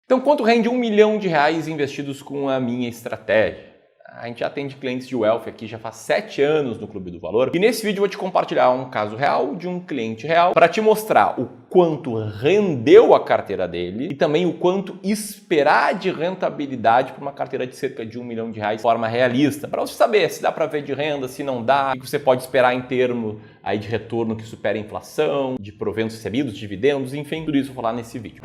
Então, quanto rende R$1 milhão investidos com a minha estratégia? A gente atende clientes de wealth aqui já faz 7 anos no Clube do Valor. E nesse vídeo eu vou te compartilhar um caso real de um cliente real para te mostrar o quanto rendeu a carteira dele e também o quanto esperar de rentabilidade para uma carteira de cerca de R$1 milhão de forma realista. Para você saber se dá para ver de renda, se não dá, o que você pode esperar em termos aí de retorno que supera a inflação, de proventos recebidos, dividendos, enfim, tudo isso eu vou falar nesse vídeo.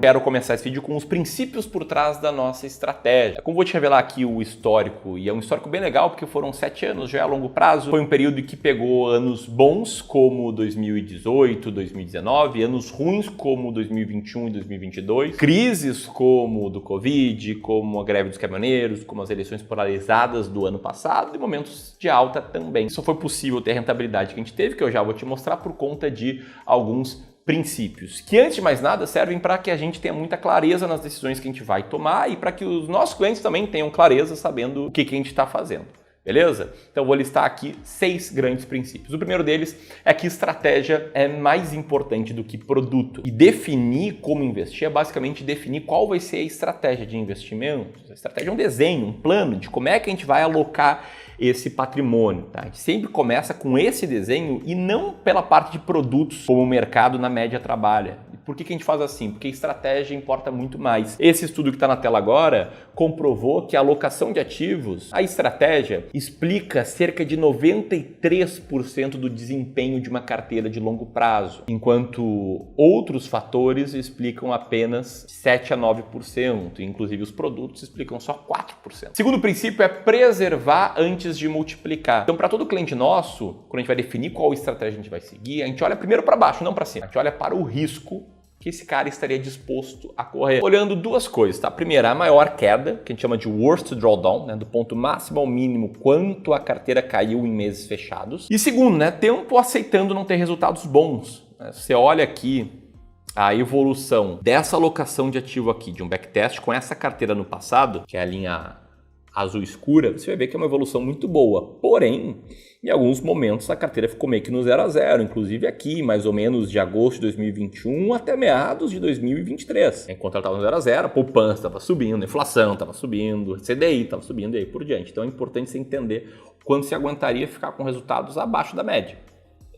Quero começar esse vídeo com os princípios por trás da nossa estratégia. Como vou te revelar aqui o histórico, e é um histórico bem legal porque foram 7 anos, já é a longo prazo. Foi um período que pegou anos bons como 2018, 2019, anos ruins como 2021 e 2022, crises como do Covid, como a greve dos caminhoneiros, como as eleições polarizadas do ano passado e momentos de alta também. Só foi possível ter a rentabilidade que a gente teve, que eu já vou te mostrar por conta de alguns princípios, que antes de mais nada servem para que a gente tenha muita clareza nas decisões que a gente vai tomar e para que os nossos clientes também tenham clareza sabendo o que a gente está fazendo. Beleza? Então eu vou listar aqui 6 grandes princípios. O primeiro deles é que estratégia é mais importante do que produto. E definir como investir é basicamente definir qual vai ser a estratégia de investimento. A estratégia é um desenho, um plano de como é que a gente vai alocar esse patrimônio. Tá? A gente sempre começa com esse desenho e não pela parte de produtos como o mercado na média trabalha. Por que a gente faz assim? Porque a estratégia importa muito mais. Esse estudo que está na tela agora comprovou que a alocação de ativos, a estratégia, explica cerca de 93% do desempenho de uma carteira de longo prazo, enquanto outros fatores explicam apenas 7 a 9%, inclusive os produtos explicam só 4%. Segundo princípio é preservar antes de multiplicar. Então, para todo cliente nosso, quando a gente vai definir qual estratégia a gente vai seguir, a gente olha primeiro para baixo, não para cima. A gente olha para o risco que esse cara estaria disposto a correr. Olhando duas coisas, tá? Primeiro, a maior queda, que a gente chama de worst drawdown, né? Do ponto máximo ao mínimo, quanto a carteira caiu em meses fechados. E segundo, né? Tempo aceitando não ter resultados bons. Você olha aqui a evolução dessa alocação de ativo aqui, de um backtest com essa carteira no passado, que é a linha azul escura, você vai ver que é uma evolução muito boa. Porém, em alguns momentos a carteira ficou meio que no 0 a 0, inclusive aqui, mais ou menos de agosto de 2021 até meados de 2023. Enquanto ela estava no 0 a 0, a poupança estava subindo, a inflação estava subindo, a CDI estava subindo e aí por diante. Então é importante você entender quando você aguentaria ficar com resultados abaixo da média.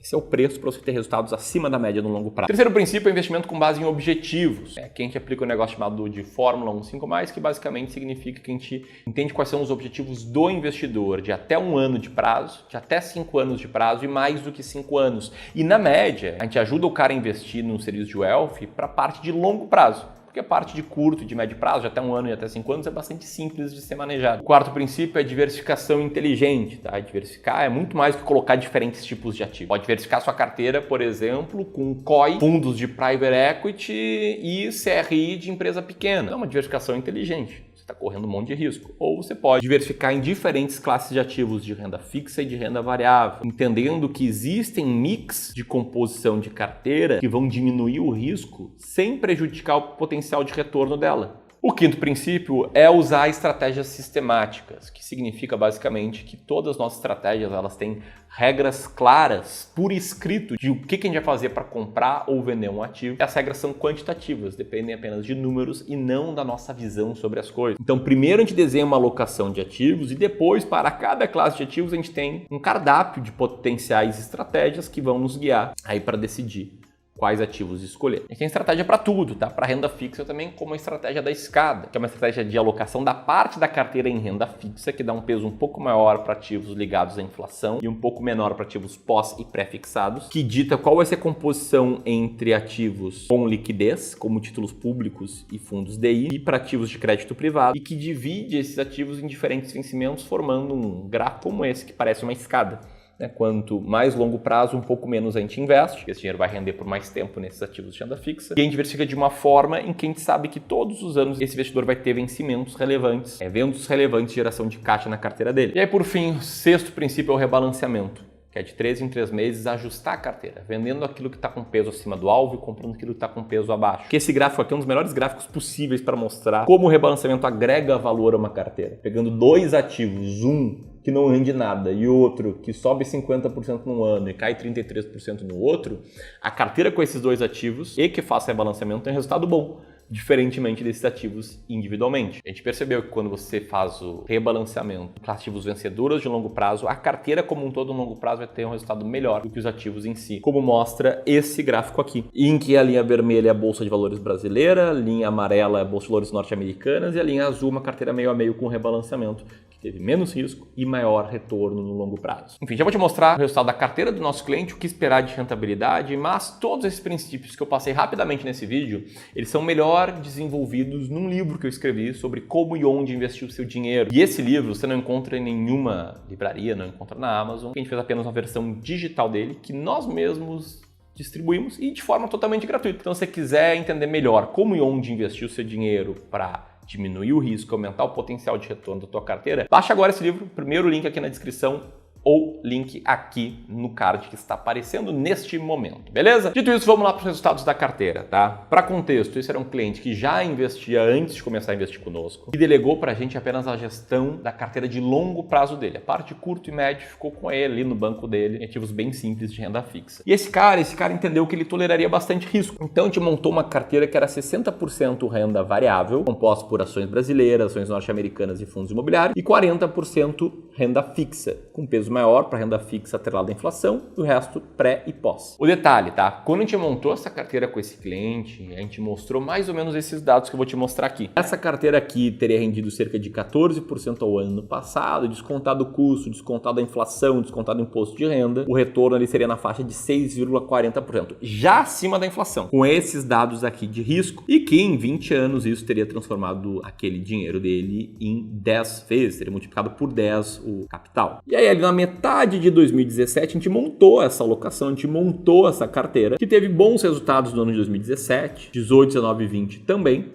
Esse é o preço para você ter resultados acima da média no longo prazo. Terceiro princípio é investimento com base em objetivos. Aqui a gente aplica um negócio chamado de Fórmula 1-5+, que basicamente significa que a gente entende quais são os objetivos do investidor de até 1 ano de prazo, de até 5 anos de prazo e mais do que 5 anos. E na média, a gente ajuda o cara a investir num serviço de wealth para a parte de longo prazo. Porque a parte de curto e de médio prazo, de até 1 ano e até 5 anos, é bastante simples de ser manejado. O quarto princípio é diversificação inteligente. Tá? Diversificar é muito mais do que colocar diferentes tipos de ativos. Pode diversificar sua carteira, por exemplo, com COI, fundos de private equity e CRI de empresa pequena. É uma diversificação inteligente. Está correndo um monte de risco. Ou você pode diversificar em diferentes classes de ativos de renda fixa e de renda variável, entendendo que existem mix de composição de carteira que vão diminuir o risco sem prejudicar o potencial de retorno dela. O quinto princípio é usar estratégias sistemáticas, que significa basicamente que todas as nossas estratégias elas têm regras claras, por escrito, de o que a gente vai fazer para comprar ou vender um ativo. E as regras são quantitativas, dependem apenas de números e não da nossa visão sobre as coisas. Então, primeiro a gente desenha uma alocação de ativos e depois, para cada classe de ativos, a gente tem um cardápio de potenciais estratégias que vão nos guiar aí para decidir quais ativos escolher. A gente tem estratégia para tudo, tá? Para renda fixa também, como a estratégia da escada, que é uma estratégia de alocação da parte da carteira em renda fixa, que dá um peso um pouco maior para ativos ligados à inflação e um pouco menor para ativos pós e pré-fixados, que dita qual vai ser a composição entre ativos com liquidez, como títulos públicos e fundos DI, e para ativos de crédito privado, e que divide esses ativos em diferentes vencimentos, formando um gráfico como esse, que parece uma escada. Quanto mais longo prazo, um pouco menos a gente investe, esse dinheiro vai render por mais tempo nesses ativos de renda fixa, e a gente diversifica de uma forma em que a gente sabe que todos os anos esse investidor vai ter vencimentos relevantes, eventos relevantes de geração de caixa na carteira dele. E aí, por fim, o sexto princípio é o rebalanceamento, que é de 3 em 3 meses, ajustar a carteira, vendendo aquilo que está com peso acima do alvo e comprando aquilo que está com peso abaixo. Porque esse gráfico aqui é um dos melhores gráficos possíveis para mostrar como o rebalanceamento agrega valor a uma carteira. Pegando dois ativos, um que não rende nada e outro que sobe 50% num ano e cai 33% no outro, a carteira com esses dois ativos e que faça rebalanceamento tem resultado bom, diferentemente desses ativos individualmente. A gente percebeu que quando você faz o rebalanceamento para ativos vencedores de longo prazo, a carteira como um todo no longo prazo vai ter um resultado melhor do que os ativos em si, como mostra esse gráfico aqui, em que a linha vermelha é a Bolsa de Valores brasileira, a linha amarela é a Bolsa de Valores norte-americanas e a linha azul uma carteira meio a meio com rebalanceamento, que teve menos risco e maior retorno no longo prazo. Enfim, já vou te mostrar o resultado da carteira do nosso cliente, o que esperar de rentabilidade, mas todos esses princípios que eu passei rapidamente nesse vídeo, eles são melhor desenvolvidos num livro que eu escrevi sobre como e onde investir o seu dinheiro. E esse livro você não encontra em nenhuma livraria, não encontra na Amazon. A gente fez apenas uma versão digital dele que nós mesmos distribuímos e de forma totalmente gratuita. Então, se você quiser entender melhor como e onde investir o seu dinheiro para diminuir o risco, aumentar o potencial de retorno da tua carteira, baixa agora esse livro, primeiro link aqui na descrição ou link aqui no card que está aparecendo neste momento, beleza? Dito isso, vamos lá para os resultados da carteira, tá? Para contexto, esse era um cliente que já investia antes de começar a investir conosco e delegou para a gente apenas a gestão da carteira de longo prazo dele. A parte de curto e médio ficou com ele ali no banco dele, em ativos bem simples de renda fixa. E esse cara entendeu que ele toleraria bastante risco. Então a gente montou uma carteira que era 60% renda variável, composta por ações brasileiras, ações norte-americanas e fundos imobiliários, e 40% renda fixa, com peso maior para renda fixa atrelada à inflação e o resto pré e pós. O detalhe, tá? Quando a gente montou essa carteira com esse cliente, a gente mostrou mais ou menos esses dados que eu vou te mostrar aqui. Essa carteira aqui teria rendido cerca de 14% ao ano no passado, descontado o custo, descontado a inflação, descontado o imposto de renda, o retorno ali seria na faixa de 6,40%, já acima da inflação, com esses dados aqui de risco, e que em 20 anos isso teria transformado aquele dinheiro dele em 10 vezes, teria multiplicado por 10 o capital. E aí ali na metade de 2017, a gente montou essa alocação, a gente montou essa carteira, que teve bons resultados no ano de 2017, 18, 19 e 20 também.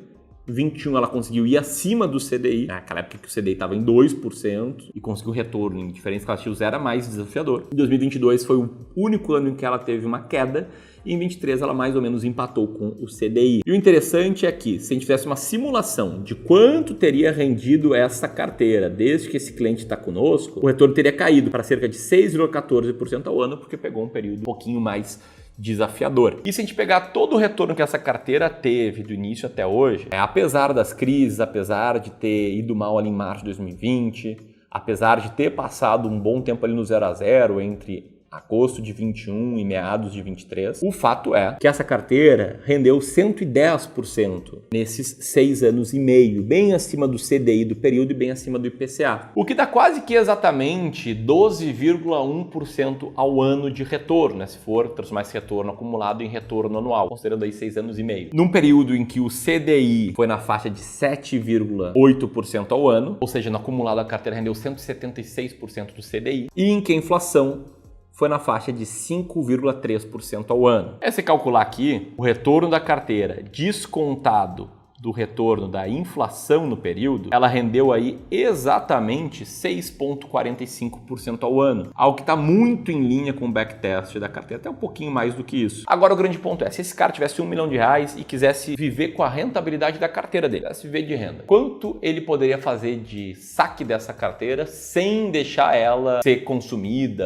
21 ela conseguiu ir acima do CDI, naquela época que o CDI estava em 2% e conseguiu retorno em diferentes ativos, era mais desafiador. Em 2022 foi o único ano em que ela teve uma queda e em 23 ela mais ou menos empatou com o CDI. E o interessante é que se a gente fizesse uma simulação de quanto teria rendido essa carteira desde que esse cliente está conosco, o retorno teria caído para cerca de 6,14% ao ano, porque pegou um período um pouquinho mais desafiador. E se a gente pegar todo o retorno que essa carteira teve do início até hoje, apesar das crises, apesar de ter ido mal ali em março de 2020, apesar de ter passado um bom tempo ali no 0 a 0 entre agosto de 21 e meados de 23, o fato é que essa carteira rendeu 110% nesses 6 anos e meio, bem acima do CDI do período e bem acima do IPCA. O que dá quase que exatamente 12,1% ao ano de retorno, né? Se for transformar esse retorno acumulado em retorno anual, considerando aí 6 anos e meio. Num período em que o CDI foi na faixa de 7,8% ao ano, ou seja, no acumulado a carteira rendeu 176% do CDI, e em que a inflação foi na faixa de 5,3% ao ano. É você calcular aqui o retorno da carteira descontado do retorno da inflação no período, ela rendeu aí exatamente 6,45% ao ano, algo que está muito em linha com o backtest da carteira, até um pouquinho mais do que isso. Agora o grande ponto é, se esse cara tivesse R$1 milhão e quisesse viver com a rentabilidade da carteira dele, quisesse viver de renda, quanto ele poderia fazer de saque dessa carteira sem deixar ela ser consumida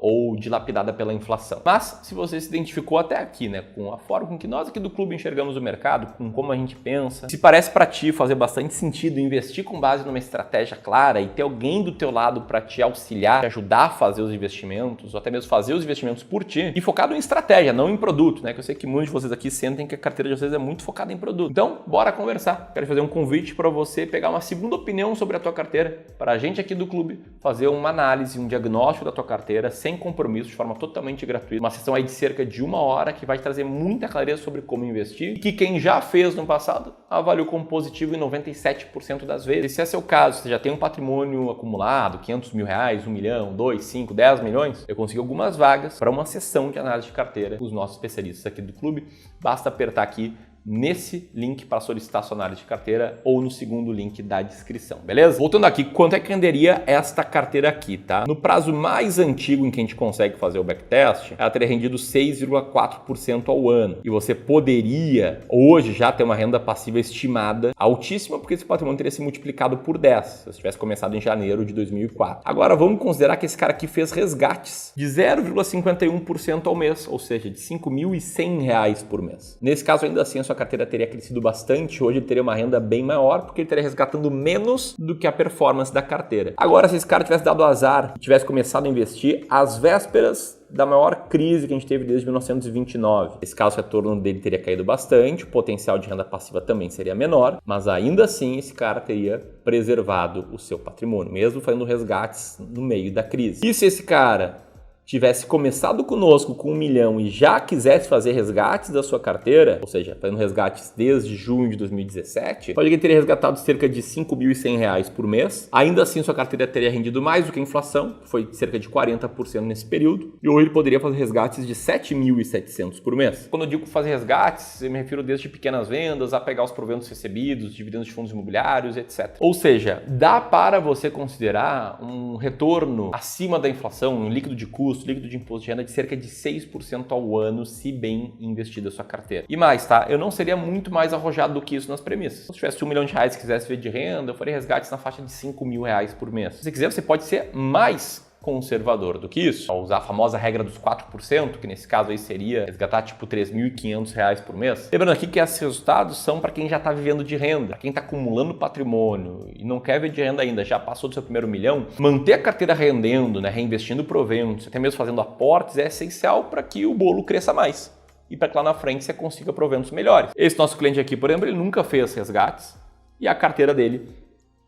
ou dilapidada pela inflação? Mas se você se identificou até aqui, né, com a forma com que nós aqui do clube enxergamos o mercado, com como a gente pensa, se parece para ti fazer bastante sentido investir com base numa estratégia clara e ter alguém do teu lado para te auxiliar, te ajudar a fazer os investimentos, ou até mesmo fazer os investimentos por ti, e focado em estratégia, não em produto, né, que eu sei que muitos de vocês aqui sentem que a carteira de vocês é muito focada em produto. Então, bora conversar. Quero fazer um convite para você pegar uma segunda opinião sobre a tua carteira, para a gente aqui do clube fazer uma análise, um diagnóstico da tua carteira sem compromisso, de forma totalmente gratuita. Uma sessão aí de cerca de 1 hora que vai te trazer muita clareza sobre como investir e que quem já fez no passado avaliou como positivo em 97% das vezes. E se é seu caso, você já tem um patrimônio acumulado, R$500 mil, 1 milhão, 2, 5, 10 milhões, eu consegui algumas vagas para uma sessão de análise de carteira com os nossos especialistas aqui do clube. Basta apertar aqui nesse link para solicitar sua análise de carteira ou no segundo link da descrição, beleza? Voltando aqui, quanto é que renderia esta carteira aqui, tá? No prazo mais antigo em que a gente consegue fazer o backtest, ela teria rendido 6,4% ao ano. E você poderia, hoje, já ter uma renda passiva estimada altíssima, porque esse patrimônio teria se multiplicado por 10, se você tivesse começado em janeiro de 2004. Agora, vamos considerar que esse cara aqui fez resgates de 0,51% ao mês, ou seja, de R$ 5.100 por mês. Nesse caso, ainda assim, a sua carteira teria crescido bastante, hoje ele teria uma renda bem maior, porque ele estaria resgatando menos do que a performance da carteira. Agora, se esse cara tivesse dado azar e tivesse começado a investir às vésperas da maior crise que a gente teve desde 1929. Nesse caso, o retorno dele teria caído bastante, o potencial de renda passiva também seria menor, mas ainda assim esse cara teria preservado o seu patrimônio, mesmo fazendo resgates no meio da crise. E se esse cara tivesse começado conosco com 1 milhão e já quisesse fazer resgates da sua carteira, ou seja, fazendo resgates desde junho de 2017, pode que ele teria resgatado cerca de R$ 5.100 por mês. Ainda assim, sua carteira teria rendido mais do que a inflação, que foi cerca de 40% nesse período, e hoje ele poderia fazer resgates de R$ 7.700 por mês. Quando eu digo fazer resgates, eu me refiro desde pequenas vendas a pegar os proventos recebidos, dividendos de fundos imobiliários, etc. Ou seja, dá para você considerar um retorno acima da inflação, um líquido de custo, líquido de imposto de renda de cerca de 6% ao ano, se bem investida a sua carteira. E mais, tá? Eu não seria muito mais arrojado do que isso nas premissas. Se eu tivesse R$ 1 milhão e quisesse ver de renda, eu faria resgates na faixa de R$ 5.000 por mês. Se você quiser, você pode ser mais conservador do que isso, ao usar a famosa regra dos 4%, que nesse caso aí seria resgatar tipo R$ 3.500 por mês. Lembrando aqui que esses resultados são para quem já está vivendo de renda, para quem está acumulando patrimônio e não quer ver de renda ainda, já passou do seu primeiro milhão, manter a carteira rendendo, né, reinvestindo proventos, até mesmo fazendo aportes, é essencial para que o bolo cresça mais e para que lá na frente você consiga proventos melhores. Esse nosso cliente aqui, por exemplo, ele nunca fez resgates e a carteira dele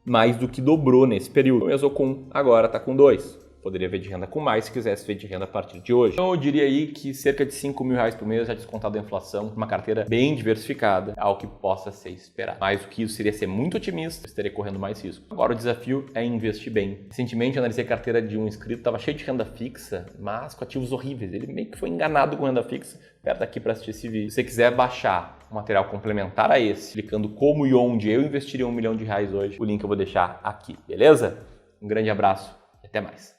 mais do que dobrou nesse período. O Exocom agora está com 2. Poderia ver de renda com mais se quisesse ver de renda a partir de hoje. Então eu diria aí que cerca de R$ 5.000 por mês, já descontado da inflação, uma carteira bem diversificada, é algo que possa ser esperado. Mais do que isso seria ser muito otimista, estaria correndo mais risco. Agora o desafio é investir bem. Recentemente eu analisei a carteira de um inscrito, estava cheio de renda fixa, mas com ativos horríveis. Ele meio que foi enganado com renda fixa. Aperta aqui para assistir esse vídeo. Se você quiser baixar um material complementar a esse, clicando como e onde eu investiria R$ 1 milhão hoje, o link eu vou deixar aqui, beleza? Um grande abraço e até mais.